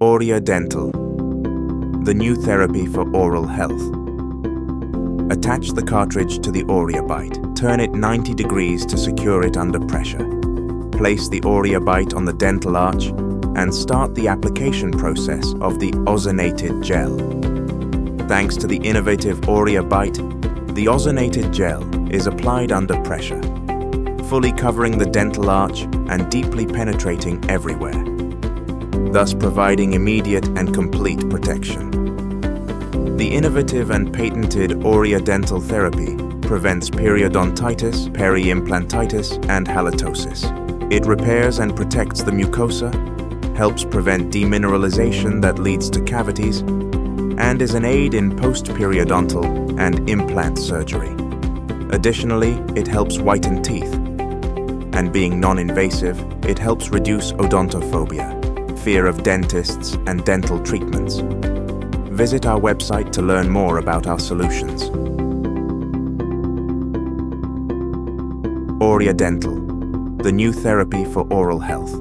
Oria Dental, the new therapy for oral health. Attach the cartridge to the Oria Bite. Turn it 90 degrees to secure it under pressure. Place the Oria Bite on the dental arch and start the application process of the Ozonized Gel. Thanks to the innovative Oria Bite, the Ozonized Gel is applied under pressure, fully covering the dental arch and deeply penetrating everywhere, thus providing immediate and complete protection. The innovative and patented Oria Dental therapy prevents periodontitis, peri-implantitis, and halitosis. It repairs and protects the mucosa, helps prevent demineralization that leads to cavities, and is an aid in post-periodontal and implant surgery. Additionally, it helps whiten teeth. And being non-invasive, it helps reduce odontophobia, fear of dentists and dental treatments. Visit our website to learn more about our solutions. Oria Dental, the new therapy for oral health.